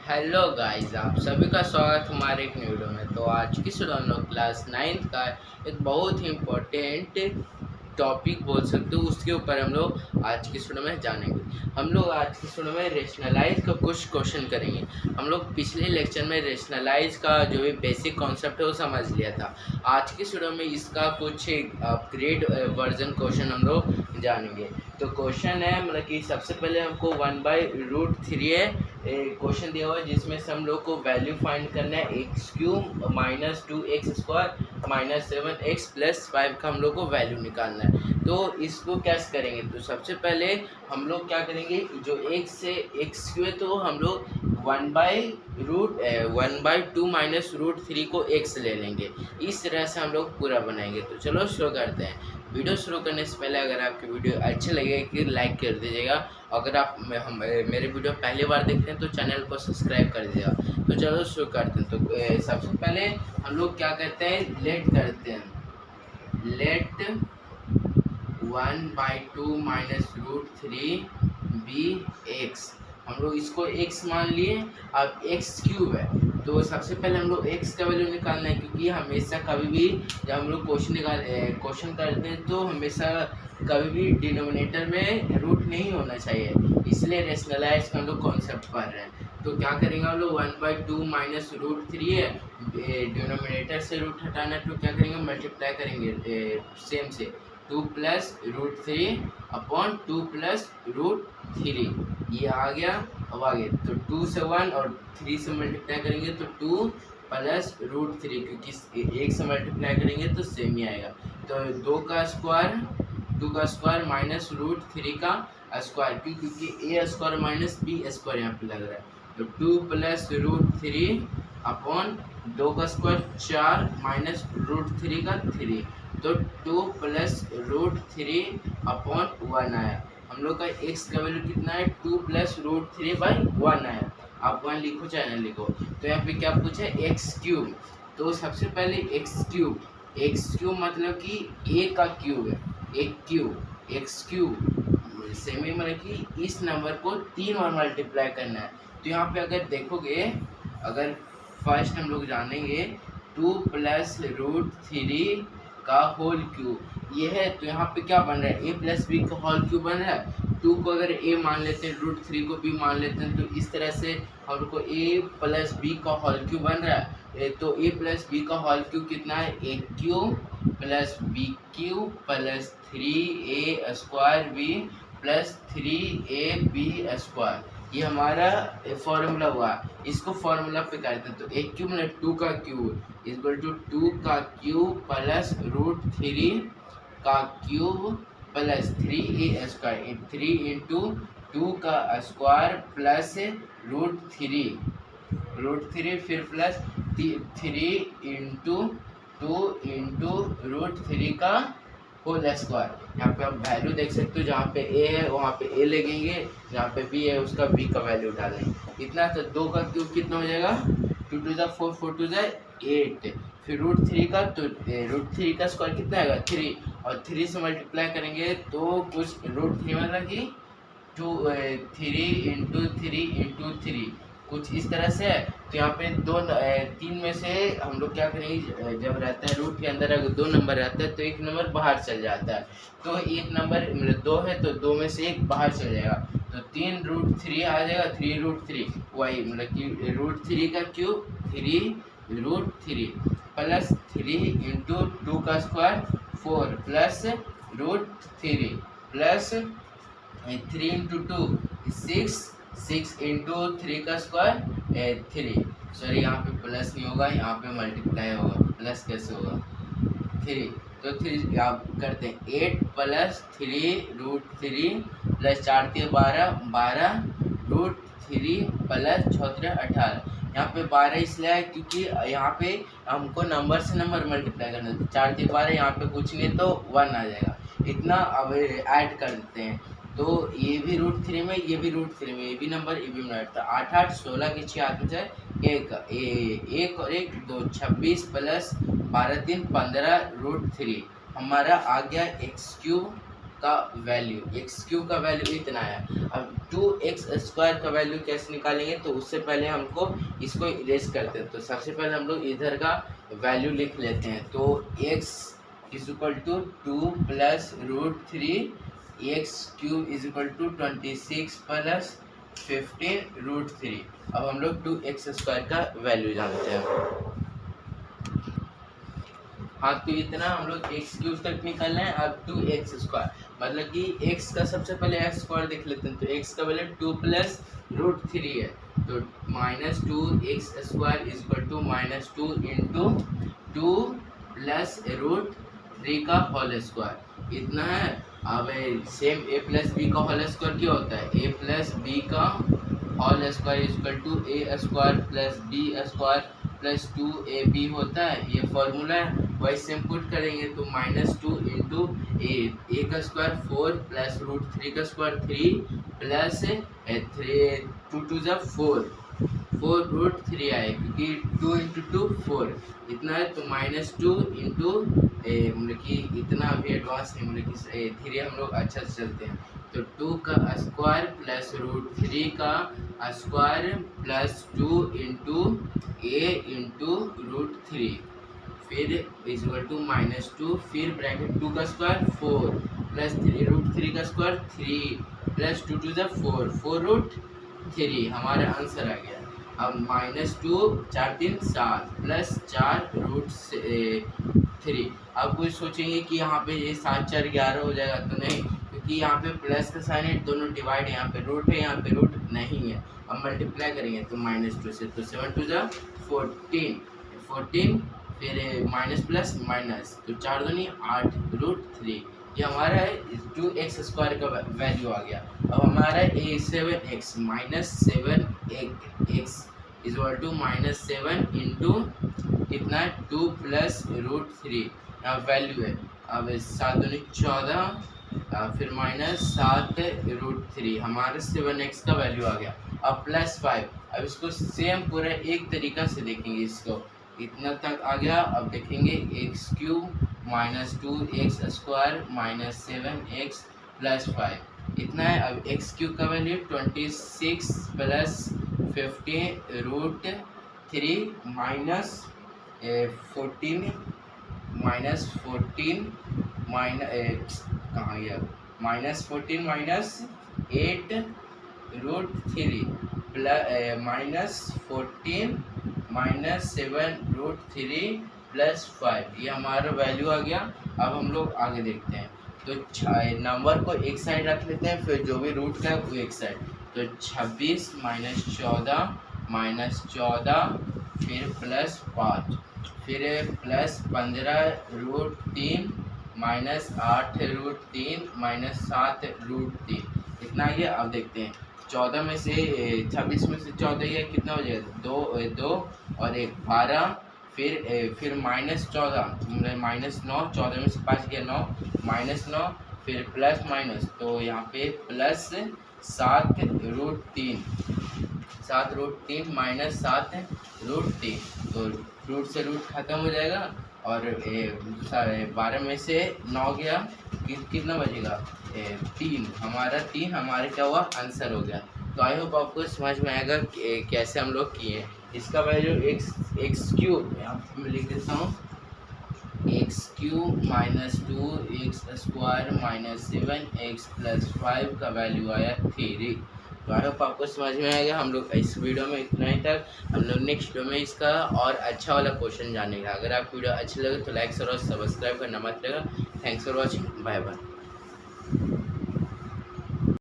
Hello guys, आप सभी का स्वागत हमारे एक न्यू वीडियो में। तो आज की वीडियो हम लोग क्लास 9th का एक बहुत ही इम्पोर्टेंट टॉपिक बोल सकते हो, उसके ऊपर हम लोग आज की वीडियो में जानेंगे। हम लोग आज की वीडियो में रेशनलाइज का कुछ क्वेश्चन करेंगे। हम लोग पिछले लेक्चर में रेशनलाइज का जो भी बेसिक कॉन्सेप्ट है वो समझ लिया था। आज की वीडियो में इसका कुछ अपग्रेड वर्जन क्वेश्चन हम लोग जानेंगे। तो क्वेश्चन है मतलब कि सबसे पहले हमको 1/√3 है क्वेश्चन दिया हुआ है, जिसमें से हम लोग को वैल्यू फाइंड करना है x³ minus 2x² minus 7x plus 5 का हम लोग को वैल्यू निकालना है। तो इसको कैसे करेंगे? तो सबसे पहले हम लोग क्या करेंगे, जो x से x³ है तो हम लोग 1/2 माइनस √3 को x ले लेंगे। इस तरह से हम लोग पूरा बनाएंगे। तो चलो शुरू करते हैं। वीडियो शुरू करने से पहले अगर आपकी वीडियो अच्छी लगे कि लाइक कर दीजिएगा। अगर आप मेरे वीडियो पहली बार देखते हैं तो चैनल को सब्सक्राइब कर दीजिएगा। तो चलो शुरू करते हैं। तो सबसे पहले हम लोग क्या करते हैं, लेट करते हैं। Let 1/2 minus √3 b x. हम लोग इसको x मान लिए। अब x³ है तो सबसे पहले हम लोग x का वैल्यू निकालना है, क्योंकि हमेशा कभी भी जब हम लोग क्वेश्चन करते हैं तो हमेशा कभी भी डिनोमिनेटर में रूट नहीं होना चाहिए, इसलिए रेशनलाइज का हम लोग कॉन्सेप्ट पढ़ रहे हैं। तो क्या करेंगे हम लोग, 1/2 माइनस √3 है, डिनोमिनेटर से रूट हटाना है तो क्या करेंगे, मल्टीप्लाई करेंगे सेम से 2 प्लस √3 अपॉन 2 प्लस √3। ये आ गया। अब आगे तो 2 से 1 और 3 से मल्टीप्लाई करेंगे तो 2 प्लस √3, क्योंकि 1 से मल्टीप्लाई करेंगे तो सेम ही आएगा। तो 2 का स्क्वायर माइनस √3 का स्क्वायर, क्योंकि a² माइनस b² यहाँ पे लग रहा है। तो 2 प्लस √3 अपॉन 2 का स्क्वायर 4 माइनस √3 का 3, तो 2 प्लस √3 अपॉन 1 आया। हम लोग का x का वैल्यू कितना है, 2 प्लस √3/1 आया। आप 1 लिखो चाहे ना लिखो। तो यहाँ पे क्या पूछा है, x³। तो सबसे पहले x³ मतलब कि a का क्यूब है, एक क्यूब x³ सेमी मतलब कि इस नंबर को 3 बार मल्टीप्लाई करना है। तो यहाँ पे अगर देखोगे, अगर फर्स्ट हम लोग जानेंगे 2 प्लस √3 का होल क्यूब ये है, तो यहाँ पे क्या बन रहा है, a प्लस बी का होल क्यूब बन रहा है। 2 को अगर a मान लेते हैं, √3 को b मान लेते हैं, तो इस तरह से हम लोग को a प्लस बी का होल क्यूब बन रहा है। तो a प्लस बी का होल क्यूब कितना है, a³ plus b³ plus 3a² plus 3ab²। ये हमारा फॉर्मूला हुआ। इसको फॉर्मूला पे करते हैं तो a³ मतलब 2 का क्यूब इक्वल टू 2 का क्यूब प्लस √3 का क्यूब प्लस 3a², 3 इंटू 2 का स्क्वायर प्लस √3 फिर प्लस 3 इंटू 2 इंटू √3 का होल स्क्वायर। यहाँ पे आप वैल्यू देख सकते हो, जहाँ पे a है वहाँ पे a लगेंगे, जहाँ पे b है उसका b का वैल्यू डालेंगे। इतना तो 2 का क्यूब कितना हो जाएगा, 2 2 जा 4, 4 2 जा 8, फिर √3 का, तो √3 का स्क्वायर कितना आएगा 3, और 3 से मल्टीप्लाई करेंगे तो कुछ √3 मतलब कि 3 इंटू 3 इंटू 3 कुछ इस तरह से है। तो यहाँ पे 3 में से हम लोग क्या करेंगे, जब रहता है रूट के अंदर अगर 2 नंबर रहता है तो 1 नंबर बाहर चल जाता है। तो 1 नंबर मतलब 2 है तो 2 में से 1 बाहर चल जाएगा, तो 3 √3 आ जाएगा, 3 √3 वही मतलब कि √3 का क्यूब 3 √3 प्लस 3 इंटू 2 का square 4 plus √3 plus 3 into 2 6 into 3 का स्क्वायर 3। सॉरी यहाँ पे प्लस नहीं होगा, यहाँ पे मल्टीप्लाई होगा, प्लस कैसे होगा 3। तो 3 आप करते हैं 8 प्लस 3 √3 प्लस 4 3 12 √3 प्लस 6 18। यहाँ पे 12 इसलिए है क्योंकि यहाँ पे हमको नंबर से नंबर मल्टीप्लाई करना है। 4 3 12, यहाँ पे कुछ नहीं तो 1 आ जाएगा। इतना अब ऐड कर देते हैं, तो ये भी √3 में, ये भी √3 में, ये भी नंबर, ये भी नंबर। तो 8 8 16 के 6 हाथ में जाए 1 और 1 2 26 प्लस 12 3 15 √3 हमारा आ गया x³ का वैल्यू, एक्स क्यूब का वैल्यू इतना है। अब 2x² का वैल्यू कैसे निकालेंगे, तो उससे पहले हमको इसको इरेज करते हैं। तो सबसे पहले हम लोग इधर का वैल्यू लिख लेते हैं। तो x is equal to 2 plus √3 x cube is equal to 26 plus 15√3। अब हम लोग 2x² का वैल्यू जानते हैं। हाँ, तो इतना हम लोग एक्स क्यूब तक निकालना है। अब 2x², मतलब कि x का सबसे पहले x² देख लेते हैं। तो x का वैल्यू 2 प्लस √3 है, तो -2x² is equal to -2 into 2 plus √3 का होल स्क्वायर, इतना है। अब सेम a प्लस बी का होल स्क्वायर क्या होता है, a प्लस बी का whole square is equal to a² plus b² plus 2ab होता है, ये फॉर्मूला है। वही सेम पुट करेंगे तो -2 इंटू a का स्क्वायर 4 प्लस √3 का स्क्वायर 3 प्लस 2 2 जा 4 √3 आए, क्योंकि 2 इंटू 2 4 इतना है। तो -2 इंटू मतलब कि इतना अभी एडवांस नहीं, मतलब कि धीरे हम लोग अच्छा से चलते हैं। तो 2 का स्क्वायर प्लस √3 का square plus 2 into a into √3 फिर इक्वल टू -2, फिर ब्रैकेट 2 का स्क्वायर 4 प्लस √3 का स्क्वायर 3 प्लस 2 2 जा 4 हमारा आंसर आ गया। अब -2 4 3 7 प्लस 4√3। अब कुछ सोचेंगे कि यहाँ पे ये 7 4 11 हो जाएगा, तो नहीं, क्योंकि यहाँ पे प्लस का साइन है, दोनों डिवाइड है, यहाँ पे रूट है, यहाँ पे रूट नहीं है। अब मल्टीप्लाई करेंगे तो -2 से, तो 7 2 जा 14 फिर माइनस प्लस माइनस, तो 4 दूनी 8 √3, ये हमारा है 2x² का वैल्यू आ गया। अब हमारा है 7x -7x is equal to -7 into कितना है 2 प्लस √3, यहाँ वैल्यू है। अब 7 दूनी 14 फिर -7 √3, हमारा 7x का वैल्यू आ गया। अब +5, अब इसको सेम पूरा एक तरीका से देखेंगे, इसको इतना तक आ गया। अब देखेंगे x³ -2x² -7x प्लस 5 इतना है। अब x³ का वैल्यू 26 प्लस 15 √3 माइनस 14 कहाँ गया, -14 माइनस 8 √3 प्लस -14 -7 √3 प्लस 5, ये हमारा वैल्यू आ गया। अब हम लोग आगे देखते हैं। तो नंबर को एक साइड रख लेते हैं, फिर जो भी रूट का है वो एक साइड। तो 26 -14 फिर प्लस 5 फिर प्लस 15 √3 -8 √3 -7 √3, इतना ये। अब देखते हैं 14 में से 26 में से 14 ये कितना हो जाएगा, 2 और 1 12, फिर -14 -9, 14 में से 5 गया 9 -9 फिर प्लस माइनस, तो यहाँ पे प्लस 7 √3 -7 √3, तो रूट से रूट खत्म हो जाएगा। और 12 में से 9 गया, कितना बचेगा 3, हमारा 3 हमारे क्या हुआ आंसर हो गया। तो आई होप आपको समझ में आएगा कैसे हम लोग किए। इसका वैल्यू x³ यहाँ पे मैं लिख देता हूँ, x³ -2x² -7x प्लस 5 का वैल्यू आया 3। तो आई होप आपको समझ में आएगा। हम लोग इस वीडियो में इतना ही तक, हम लोग नेक्स्ट वीडियो में इसका और अच्छा वाला क्वेश्चन जानेगा। अगर आपको वीडियो अच्छी लगे तो लाइक और सब्सक्राइब करना मत रहेगा। Thanks for watching, bye bye.